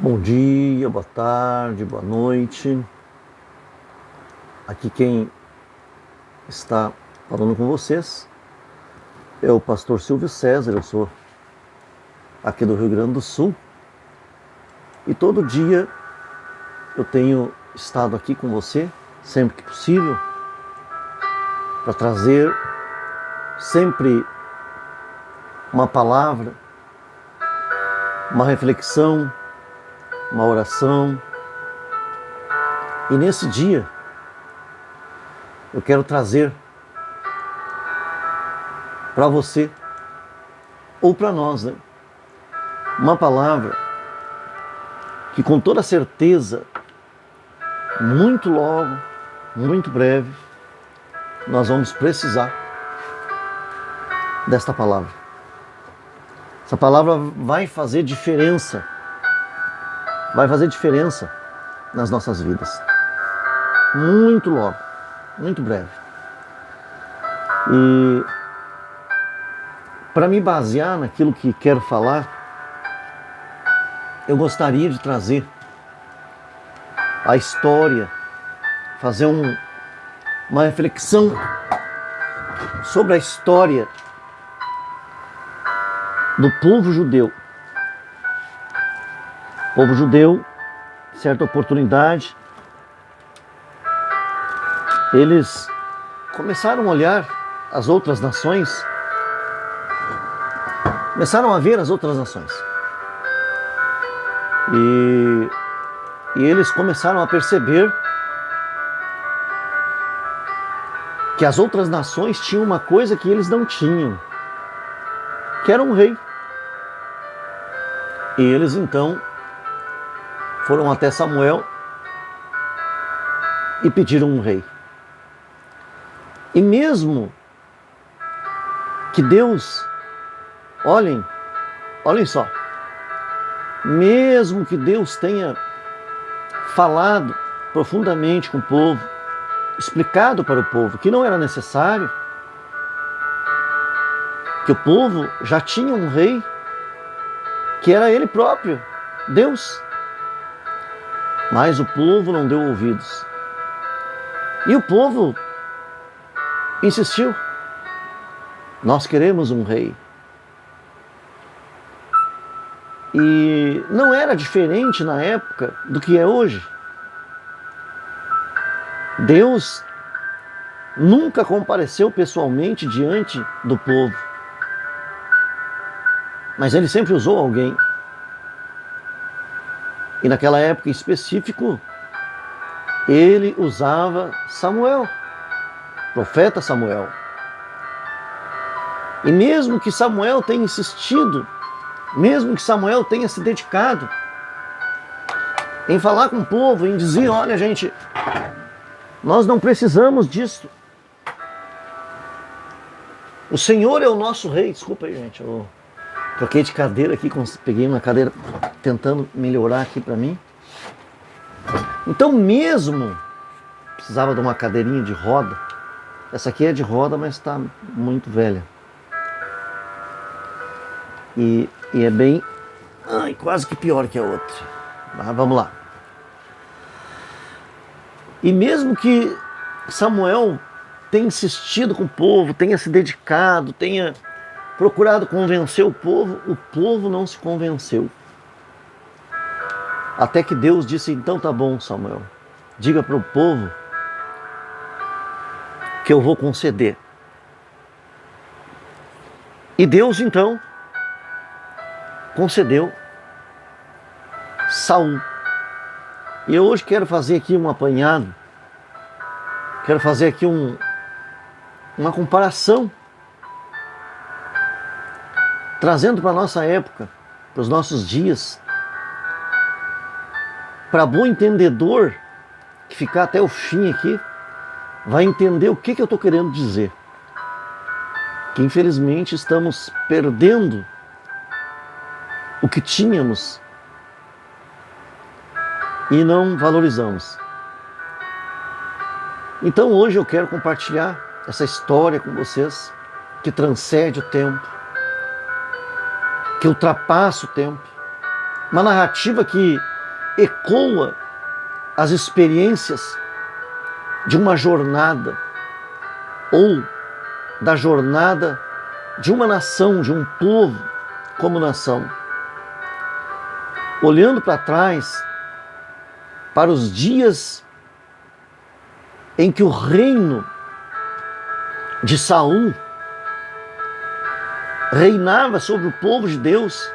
Bom dia, boa tarde, boa noite. Aqui quem está falando com vocês é o pastor Silvio César. Eu sou aqui do Rio Grande do Sul e todo dia eu tenho estado aqui com você, sempre que possível, para trazer sempre uma palavra, uma reflexão, uma oração. E nesse dia eu quero trazer para você, ou para nós, uma palavra que com toda certeza, muito logo, muito breve, nós vamos precisar desta palavra. Essa palavra vai fazer diferença nas nossas vidas. Muito logo, muito breve. E para me basear naquilo que quero falar, eu gostaria de trazer a história, fazer uma reflexão sobre a história do povo judeu. O povo judeu, certa oportunidade, eles começaram a olhar as outras nações, começaram a ver as outras nações. E eles começaram a perceber que as outras nações tinham uma coisa que eles não tinham, que era um rei. E eles então foram até Samuel e pediram um rei. E mesmo que Deus, olhem só, mesmo que Deus tenha falado profundamente com o povo, explicado para o povo que não era necessário, que o povo já tinha um rei, que era ele próprio, Deus. Mas o povo não deu ouvidos. E o povo insistiu. Nós queremos um rei. E não era diferente na época do que é hoje. Deus nunca compareceu pessoalmente diante do povo. Mas ele sempre usou alguém. E naquela época em específico, ele usava Samuel, profeta Samuel. E mesmo que Samuel tenha insistido, mesmo que Samuel tenha se dedicado em falar com o povo, em dizer, olha gente, nós não precisamos disso. O Senhor é o nosso rei. Desculpa aí, gente, eu troquei de cadeira aqui, peguei uma cadeira tentando melhorar aqui para mim. Então mesmo precisava de uma cadeirinha de roda. Essa aqui é de roda, mas está muito velha. E é bem... quase que pior que a outra. Mas vamos lá. E mesmo que Samuel tenha insistido com o povo, tenha se dedicado, tenha procurado convencer o povo não se convenceu. Até que Deus disse, então tá bom, Samuel, diga para o povo que eu vou conceder. E Deus então concedeu Saul. E eu hoje quero fazer aqui um apanhado, quero fazer aqui uma comparação, trazendo para a nossa época, para os nossos dias, para bom entendedor, que ficar até o fim aqui, vai entender o que eu estou querendo dizer. Que infelizmente estamos perdendo o que tínhamos e não valorizamos. Então hoje eu quero compartilhar essa história com vocês, que transcende o tempo, que ultrapassa o tempo. Uma narrativa que ecoa as experiências de uma jornada ou da jornada de uma nação, de um povo como nação. Olhando para trás, para os dias em que o reino de Saul reinava sobre o povo de Deus,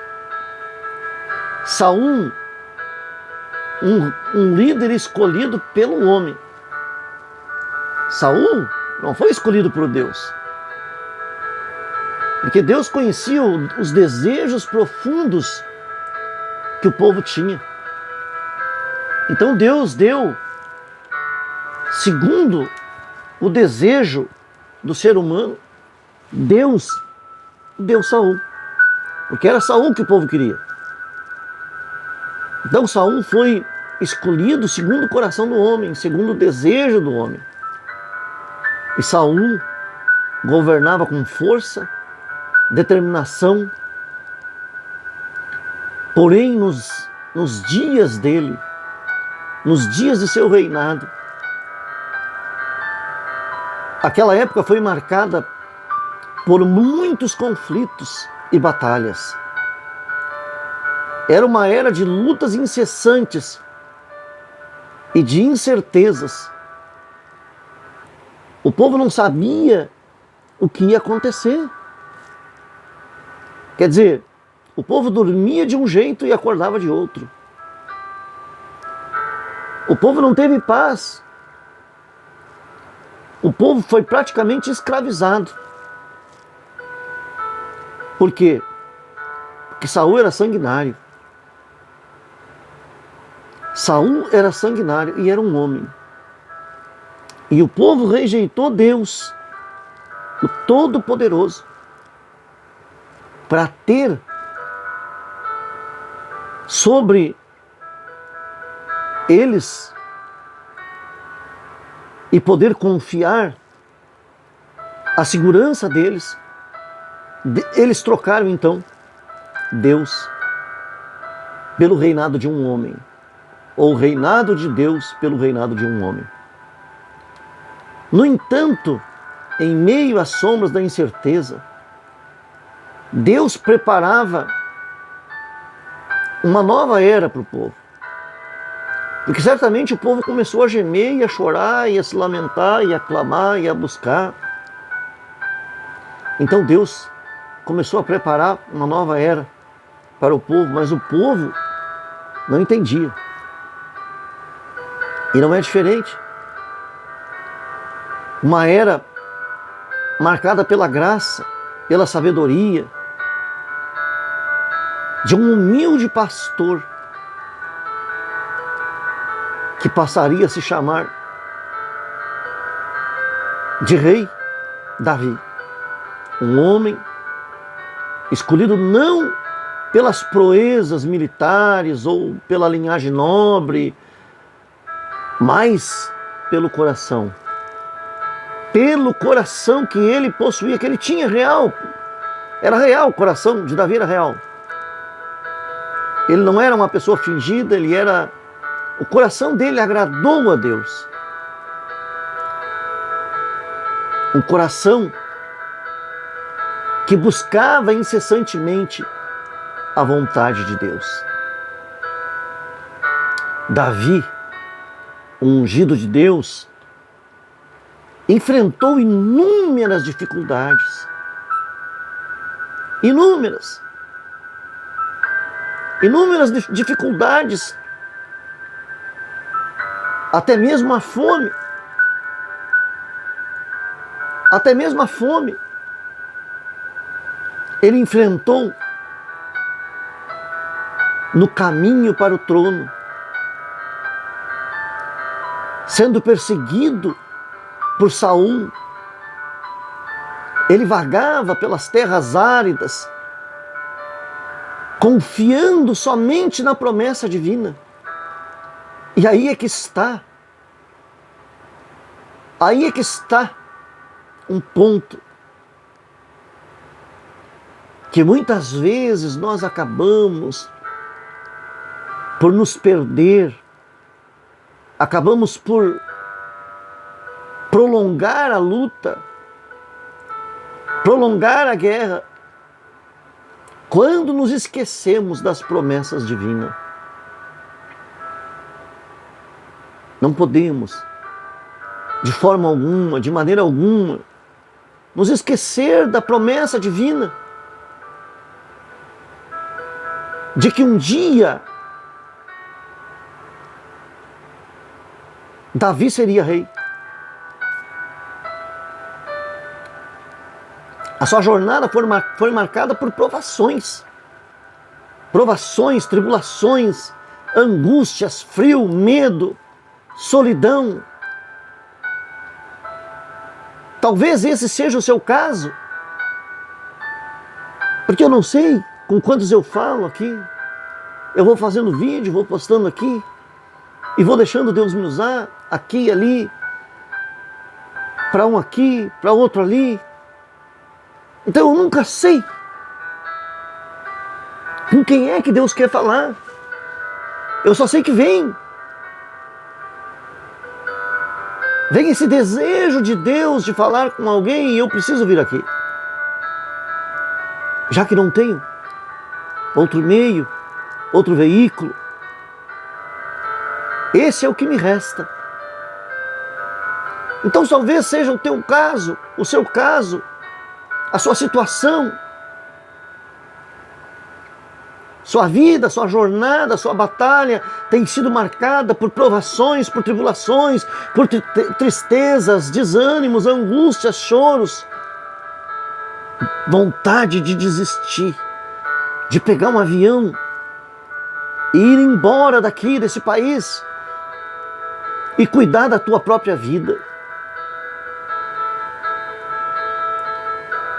Saul, um líder escolhido pelo homem. Saul não foi escolhido por Deus, porque Deus conhecia os desejos profundos que o povo tinha. Então Deus deu, segundo o desejo do ser humano, Deus deu Saul, porque era Saul que o povo queria. Então Saul foi escolhido segundo o coração do homem, segundo o desejo do homem. E Saul governava com força, determinação. Porém, nos dias dele, nos dias de seu reinado, aquela época foi marcada por muitos conflitos e batalhas. Era uma era de lutas incessantes e de incertezas. O povo não sabia o que ia acontecer. Quer dizer, o povo dormia de um jeito e acordava de outro. O povo não teve paz. O povo foi praticamente escravizado. Por quê? Porque Saul era sanguinário. Saul era sanguinário e era um homem. E o povo rejeitou Deus, o Todo-Poderoso, para ter sobre eles e poder confiar a segurança deles. Eles trocaram então Deus pelo reinado de um homem, ou o reinado de Deus pelo reinado de um homem. No entanto, em meio às sombras da incerteza, Deus preparava uma nova era para o povo. Porque certamente o povo começou a gemer, e a chorar, e a se lamentar, e a clamar, e a buscar. Então Deus começou a preparar uma nova era para o povo, mas o povo não entendia. E não é diferente. Uma era marcada pela graça, pela sabedoria de um humilde pastor que passaria a se chamar de rei Davi. Um homem escolhido não pelas proezas militares ou pela linhagem nobre, mas pelo coração. Pelo coração que ele possuía, que ele tinha real. Era real, o coração de Davi era real. Ele não era uma pessoa fingida, ele era... O coração dele agradou a Deus. Um coração que buscava incessantemente a vontade de Deus. Davi, o ungido de Deus, enfrentou inúmeras dificuldades. Inúmeras dificuldades. Até mesmo a fome. Até mesmo a fome. Ele enfrentou no caminho para o trono, sendo perseguido por Saul. Ele vagava pelas terras áridas, confiando somente na promessa divina. E aí é que está um ponto que muitas vezes nós acabamos por nos perder, acabamos por prolongar a luta, prolongar a guerra, quando nos esquecemos das promessas divinas. Não podemos, de forma alguma, de maneira alguma, nos esquecer da promessa divina, de que um dia Davi seria rei. A sua jornada foi marcada por provações. Provações, tribulações, angústias, frio, medo, solidão. Talvez esse seja o seu caso. Porque eu não sei com quantos eu falo aqui. Eu vou fazendo vídeo, vou postando aqui. E vou deixando Deus me usar aqui e ali. Para um aqui, para outro ali. Então eu nunca sei com quem é que Deus quer falar. Eu só sei que vem. Vem esse desejo de Deus de falar com alguém e eu preciso vir aqui. Já que não tenho outro meio, outro veículo. Esse é o que me resta. Então talvez seja o teu caso, o seu caso, a sua situação, sua vida, sua jornada, sua batalha tem sido marcada por provações, por tribulações, por tristezas, desânimos, angústias, choros, vontade de desistir, de pegar um avião e ir embora daqui, desse país, e cuidar da tua própria vida.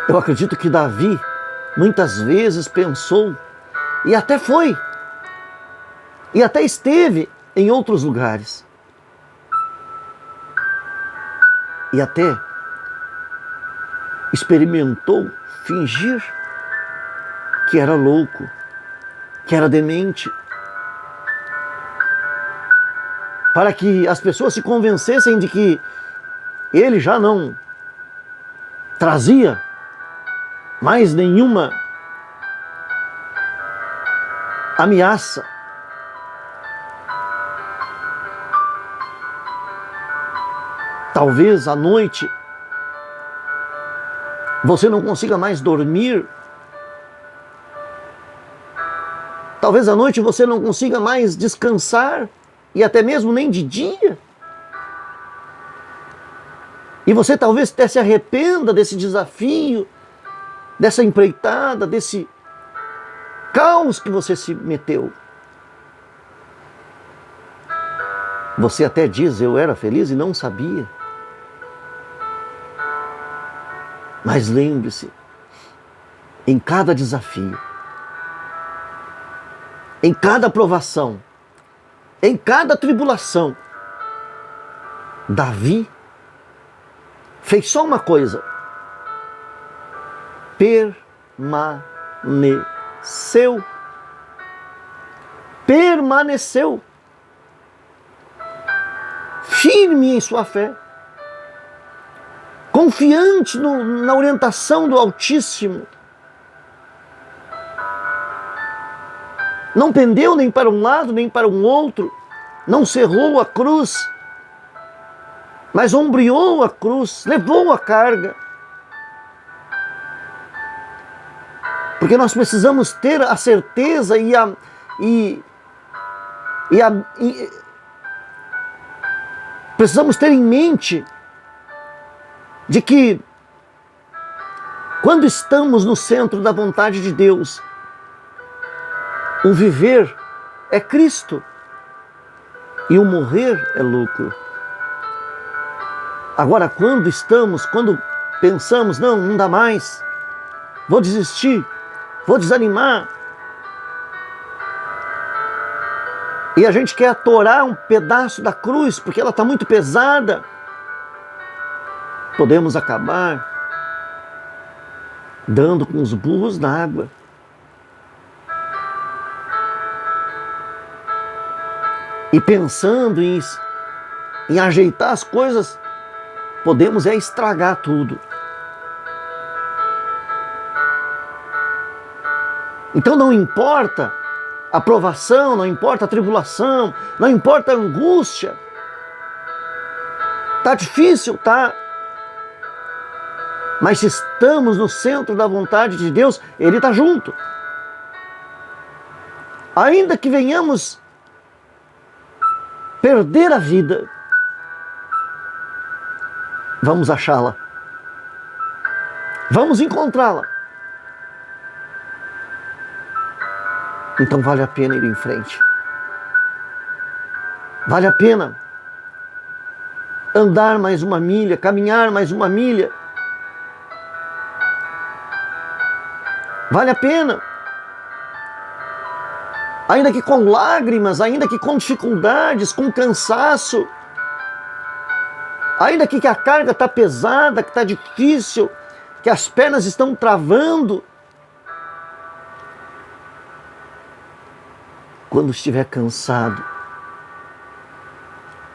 Eu acredito que Davi muitas vezes pensou, e até foi, e até esteve em outros lugares, e até experimentou fingir que era louco, que era demente, para que as pessoas se convencessem de que ele já não trazia mais nenhuma ameaça. Talvez à noite você não consiga mais dormir. Talvez à noite você não consiga mais descansar, e até mesmo nem de dia. E você talvez até se arrependa desse desafio, dessa empreitada, desse caos que você se meteu. Você até diz, eu era feliz e não sabia. Mas lembre-se, em cada desafio, em cada provação, em cada tribulação, Davi fez só uma coisa: permaneceu. Permaneceu firme em sua fé, confiante na orientação do Altíssimo. Não pendeu nem para um lado, nem para um outro. Não cerrou a cruz, mas ombreou a cruz, levou a carga. Porque nós precisamos ter a certeza precisamos ter em mente de que quando estamos no centro da vontade de Deus, o viver é Cristo e o morrer é lucro. Agora, quando pensamos, não dá mais, vou desistir, vou desanimar, e a gente quer atorar um pedaço da cruz porque ela está muito pesada, podemos acabar dando com os burros na água. e pensando em ajeitar as coisas, podemos estragar tudo. Então não importa a provação, não importa a tribulação, não importa a angústia. Tá difícil, tá? Mas se estamos no centro da vontade de Deus, Ele está junto. Ainda que venhamos perder a vida, vamos achá-la. Vamos encontrá-la. Então vale a pena ir em frente. Vale a pena andar mais uma milha, caminhar mais uma milha. Vale a pena. Ainda que com lágrimas, ainda que com dificuldades, com cansaço, ainda que a carga está pesada, que está difícil, que as pernas estão travando. Quando estiver cansado,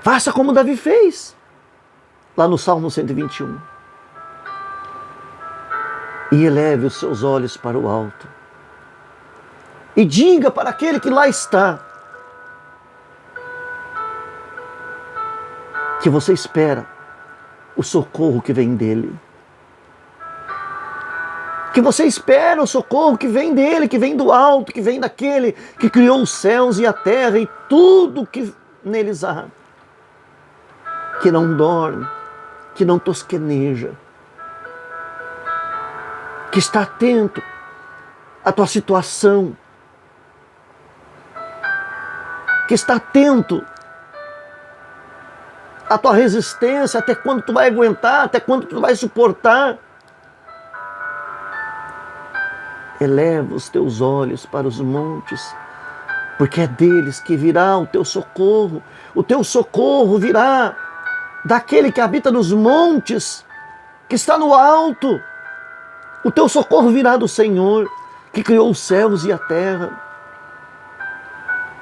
faça como Davi fez, lá no Salmo 121. E eleve os seus olhos para o alto. E diga para aquele que lá está, que você espera o socorro que vem dele. Que você espera o socorro que vem dele, que vem do alto, que vem daquele que criou os céus e a terra e tudo que neles há. Que não dorme, que não tosqueneja, que está atento à tua situação, que está atento à tua resistência, até quando tu vai aguentar, até quando tu vai suportar. Eleva os teus olhos para os montes, porque é deles que virá o teu socorro. O teu socorro virá daquele que habita nos montes, que está no alto. O teu socorro virá do Senhor, que criou os céus e a terra,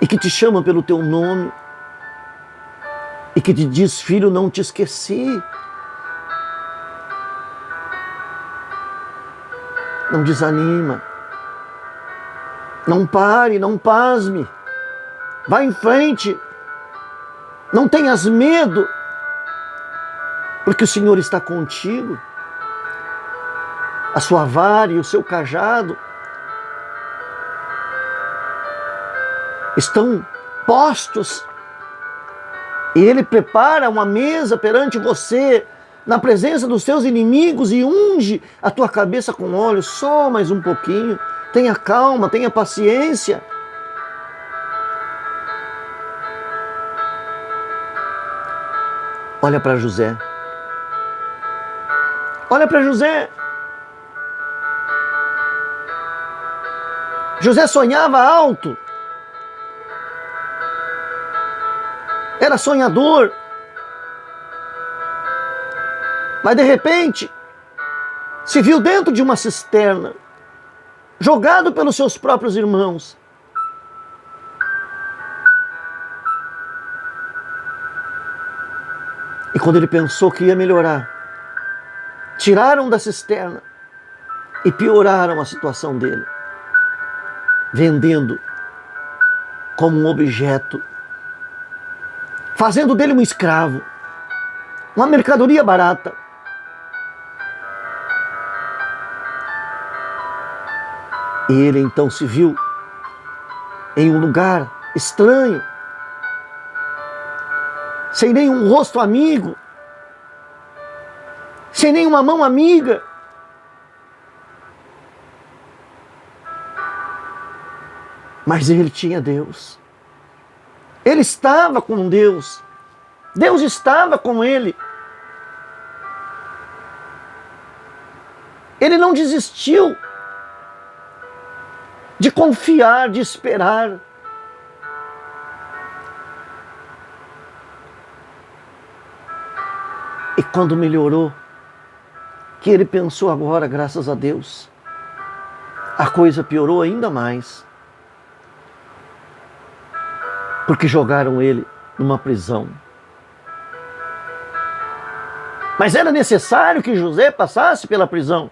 e que te chama pelo teu nome, e que te diz: filho, não te esqueci. Não desanima, não pare, não pasme, vá em frente, não tenhas medo, porque o Senhor está contigo. A sua vara e o seu cajado estão postos, e Ele prepara uma mesa perante você, na presença dos teus inimigos, e unge a tua cabeça com óleo. Só mais um pouquinho. Tenha calma, tenha paciência. Olha para José. Olha para José. José sonhava alto. Era sonhador. Mas de repente, se viu dentro de uma cisterna, jogado pelos seus próprios irmãos. E quando ele pensou que ia melhorar, tiraram da cisterna e pioraram a situação dele, vendendo como um objeto, fazendo dele um escravo, uma mercadoria barata. E ele então se viu em um lugar estranho, sem nenhum rosto amigo, sem nenhuma mão amiga. Mas ele tinha Deus. Ele estava com Deus. Deus estava com ele. Ele não desistiu de confiar, de esperar. E quando melhorou, que ele pensou agora, graças a Deus, a coisa piorou ainda mais. porque jogaram ele numa prisão. Mas era necessário que José passasse pela prisão.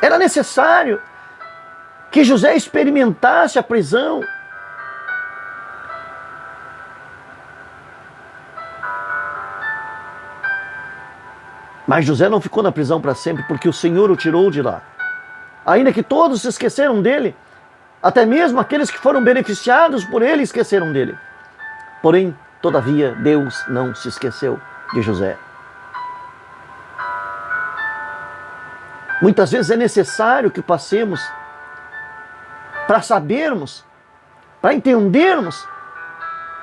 Era necessário que José experimentasse a prisão. Mas José não ficou na prisão para sempre, porque o Senhor o tirou de lá. Ainda que todos se esqueceram dele, até mesmo aqueles que foram beneficiados por ele esqueceram dele. Porém, todavia, Deus não se esqueceu de José. Muitas vezes é necessário que passemos para sabermos, para entendermos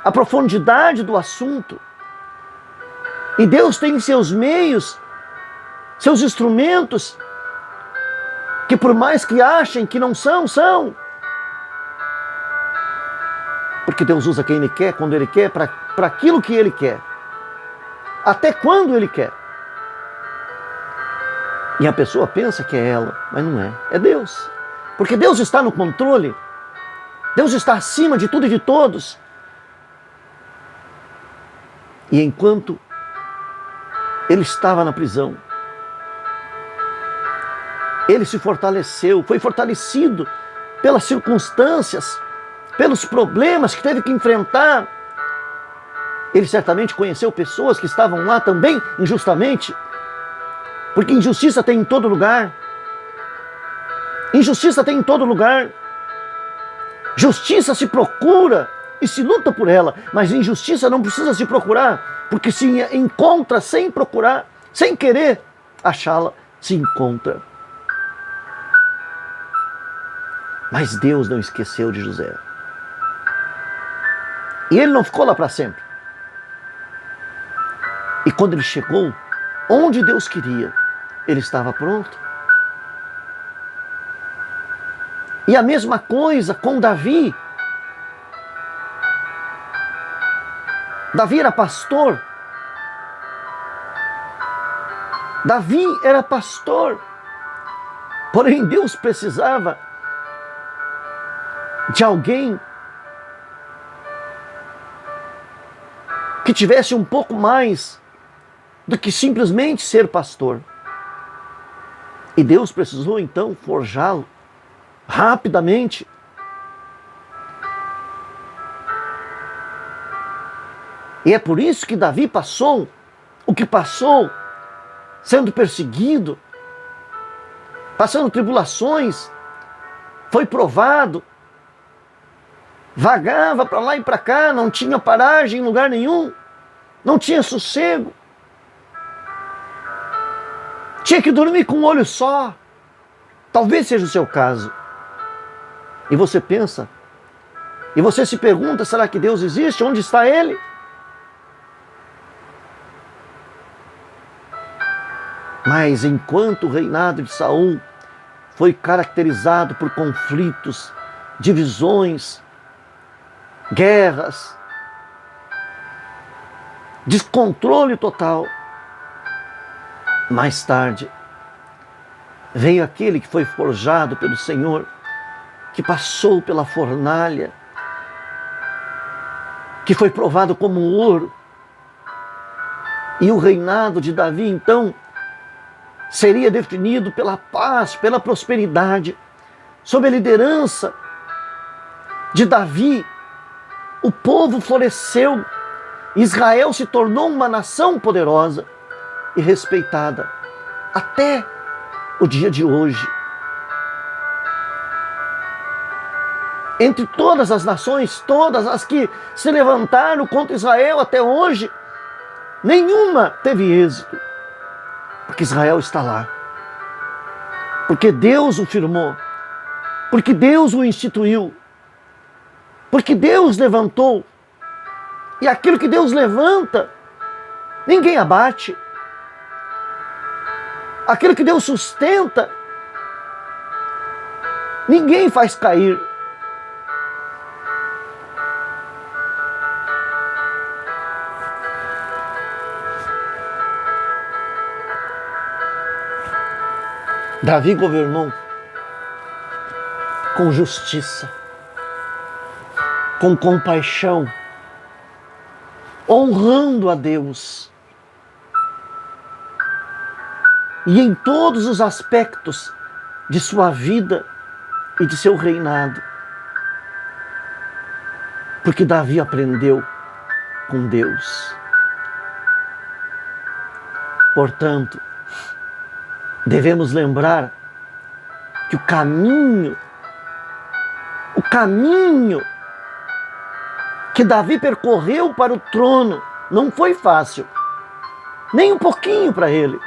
a profundidade do assunto. E Deus tem seus meios, seus instrumentos, que por mais que achem que não são, são. Porque Deus usa quem Ele quer, quando Ele quer, para aquilo que Ele quer. Até quando Ele quer. E a pessoa pensa que é ela, mas não é. É Deus. Porque Deus está no controle. Deus está acima de tudo e de todos. E enquanto ele estava na prisão, ele se fortaleceu, foi fortalecido pelas circunstâncias, pelos problemas que teve que enfrentar. Ele certamente conheceu pessoas que estavam lá também injustamente, porque injustiça tem em todo lugar. Injustiça tem em todo lugar. Justiça se procura e se luta por ela, mas injustiça não precisa se procurar, porque se encontra sem procurar, sem querer achá-la, se encontra. Mas Deus não esqueceu de José. E ele não ficou lá para sempre. E quando ele chegou onde Deus queria, ele estava pronto. E a mesma coisa com Davi. Davi era pastor. Davi era pastor. Porém, Deus precisava de alguém que tivesse um pouco mais do que simplesmente ser pastor. E Deus precisou então forjá-lo rapidamente. E é por isso que Davi passou o que passou, sendo perseguido, passando tribulações, foi provado, vagava para lá e para cá, não tinha paragem em lugar nenhum, não tinha sossego, tinha que dormir com um olho só. Talvez seja o seu caso. E você pensa, e você se pergunta, será que Deus existe? Onde está Ele? Mas enquanto o reinado de Saul foi caracterizado por conflitos, divisões, guerras, descontrole total, mais tarde veio aquele que foi forjado pelo Senhor, que passou pela fornalha, que foi provado como ouro. E o reinado de Davi, então, seria definido pela paz, pela prosperidade. Sob a liderança de Davi, o povo floresceu. Israel se tornou uma nação poderosa e respeitada até o dia de hoje. Entre todas as nações, todas as que se levantaram contra Israel até hoje, nenhuma teve êxito. Porque Israel está lá. Porque Deus o firmou. Porque Deus o instituiu. Porque Deus levantou. E aquilo que Deus levanta, ninguém abate. Aquilo que Deus sustenta, ninguém faz cair. Davi governou com justiça. com compaixão, honrando a Deus. E em todos os aspectos de sua vida e de seu reinado. Porque Davi aprendeu com Deus. Portanto, devemos lembrar que o caminho que Davi percorreu para o trono não foi fácil, nem um pouquinho para ele.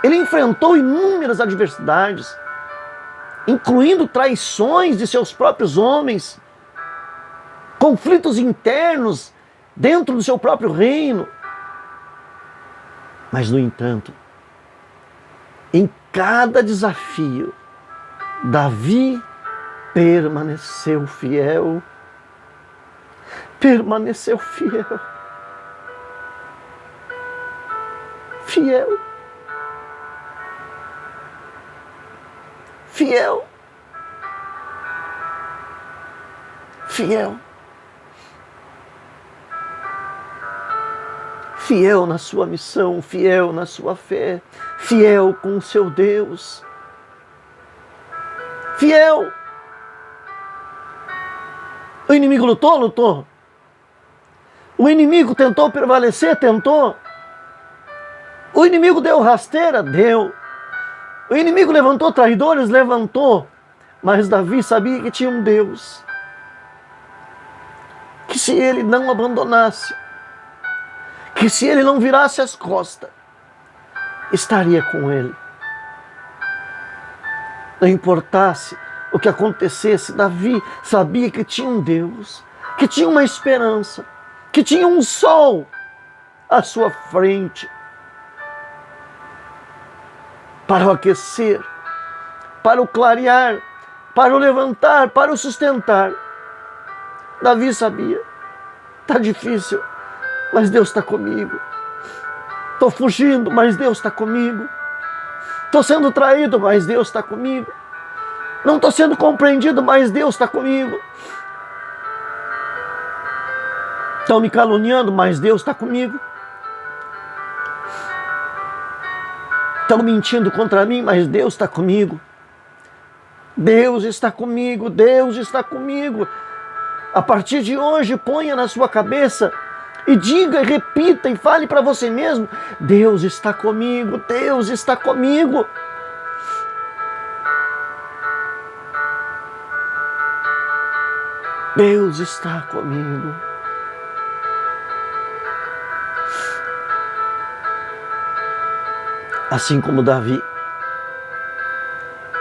Ele enfrentou inúmeras adversidades, incluindo traições de seus próprios homens, conflitos internos dentro do seu próprio reino. Mas, no entanto, em cada desafio, Davi permaneceu fiel. Permaneceu fiel. Fiel. Fiel. Fiel. Fiel na sua missão, fiel na sua fé, fiel com o seu Deus. Fiel. O inimigo lutou, lutou. O inimigo tentou prevalecer, tentou. O inimigo deu rasteira, deu. O inimigo levantou traidores, levantou. Mas Davi sabia que tinha um Deus, que se ele não abandonasse, que se ele não virasse as costas, estaria com ele. Não importasse o que acontecesse, Davi sabia que tinha um Deus, que tinha uma esperança, que tinha um sol à sua frente para o aquecer, para o clarear, para o levantar, para o sustentar. Davi sabia, está difícil, mas Deus está comigo. Estou fugindo, mas Deus está comigo. Estou sendo traído, mas Deus está comigo. Não estou sendo compreendido, mas Deus está comigo. Estão me caluniando, mas Deus está comigo. Estão mentindo contra mim, mas Deus está comigo. Deus está comigo, Deus está comigo. A partir de hoje, ponha na sua cabeça e diga, e repita e fale para você mesmo: Deus está comigo, Deus está comigo. Deus está comigo. Assim como Davi,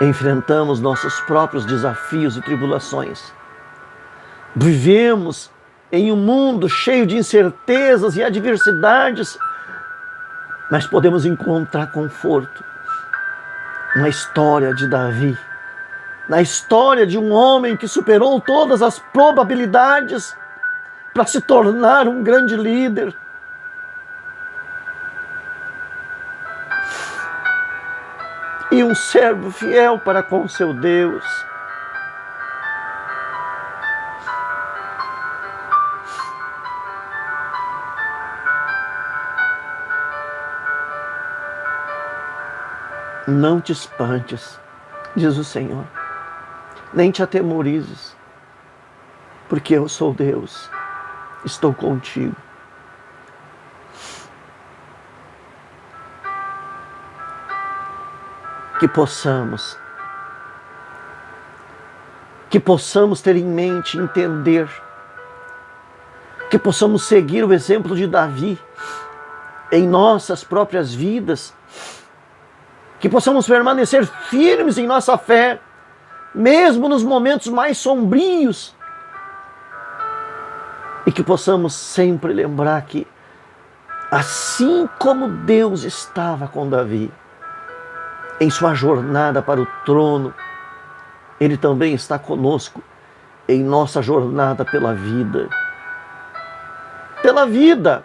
enfrentamos nossos próprios desafios e tribulações. Vivemos em um mundo cheio de incertezas e adversidades, mas podemos encontrar conforto na história de Davi, na história de um homem que superou todas as probabilidades para se tornar um grande líder. E um servo fiel para com seu Deus. Não te espantes, diz o Senhor, nem te atemorizes, porque eu sou Deus, estou contigo. Que possamos ter em mente, entender, que possamos seguir o exemplo de Davi em nossas próprias vidas, que possamos permanecer firmes em nossa fé, mesmo nos momentos mais sombrios, e que possamos sempre lembrar que, assim como Deus estava com Davi, em sua jornada para o trono, Ele também está conosco em nossa jornada pela vida. Pela vida.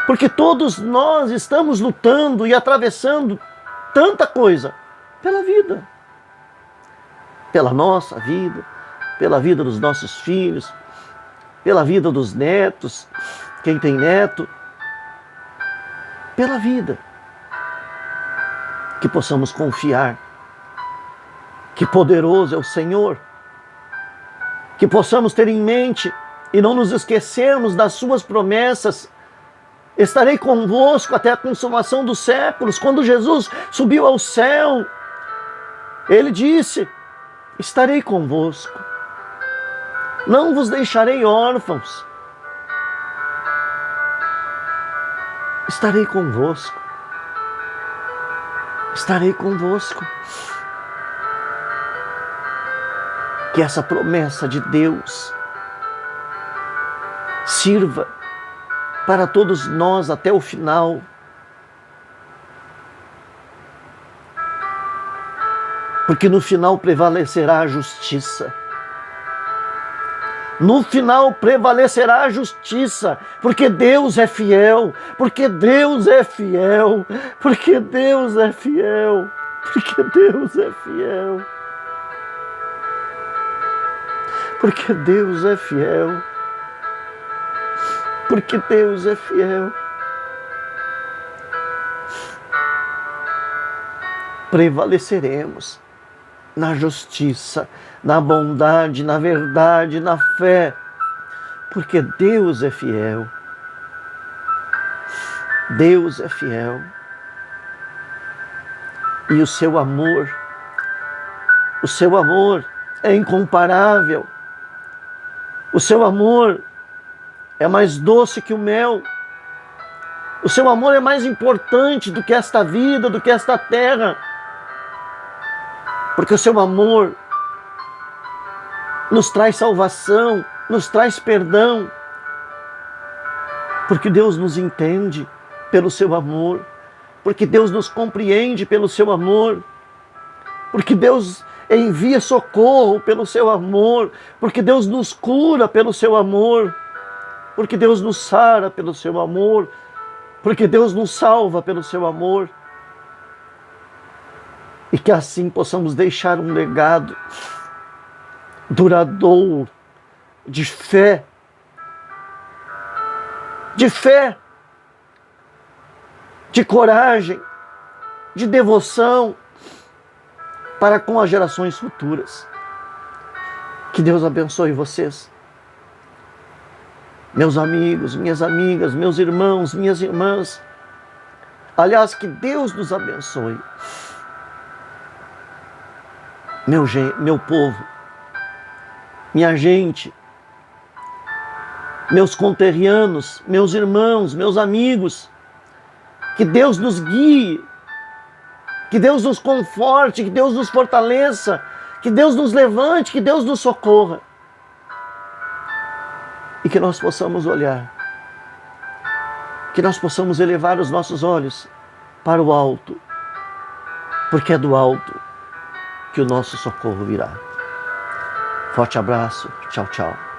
Porque todos nós estamos lutando e atravessando tanta coisa pela vida. Pela nossa vida, pela vida dos nossos filhos, pela vida dos netos, quem tem neto, pela vida. Que possamos confiar que poderoso é o Senhor, que possamos ter em mente e não nos esquecermos das suas promessas. Estarei convosco até a consumação dos séculos. Quando Jesus subiu ao céu, ele disse: estarei convosco, não vos deixarei órfãos, estarei convosco, estarei convosco. Que essa promessa de Deus sirva para todos nós até o final. Porque no final prevalecerá a justiça. No final prevalecerá a justiça, porque Deus é fiel, porque Deus é fiel, porque Deus é fiel, porque Deus é fiel. Porque Deus é fiel. Porque Deus é fiel. Prevaleceremos na justiça, na bondade, na verdade, na fé. Porque Deus é fiel. Deus é fiel. E o seu amor é incomparável. O seu amor é mais doce que o mel. O seu amor é mais importante do que esta vida, do que esta terra. Porque o seu amor nos traz salvação, nos traz perdão. Porque Deus nos entende pelo seu amor. Porque Deus nos compreende pelo seu amor. Porque Deus envia socorro pelo seu amor, porque Deus nos cura pelo seu amor, porque Deus nos sara pelo seu amor, porque Deus nos salva pelo seu amor. E que assim possamos deixar um legado duradouro de fé, de coragem, de devoção, para com as gerações futuras. Que Deus abençoe vocês. Meus amigos, minhas amigas, meus irmãos, minhas irmãs. Aliás, que Deus nos abençoe. Meu povo, minha gente, meus conterrâneos, meus irmãos, meus amigos. Que Deus nos guie. Que Deus nos conforte, que Deus nos fortaleça, que Deus nos levante, que Deus nos socorra. E que nós possamos olhar, que nós possamos elevar os nossos olhos para o alto, porque é do alto que o nosso socorro virá. Forte abraço, tchau, tchau.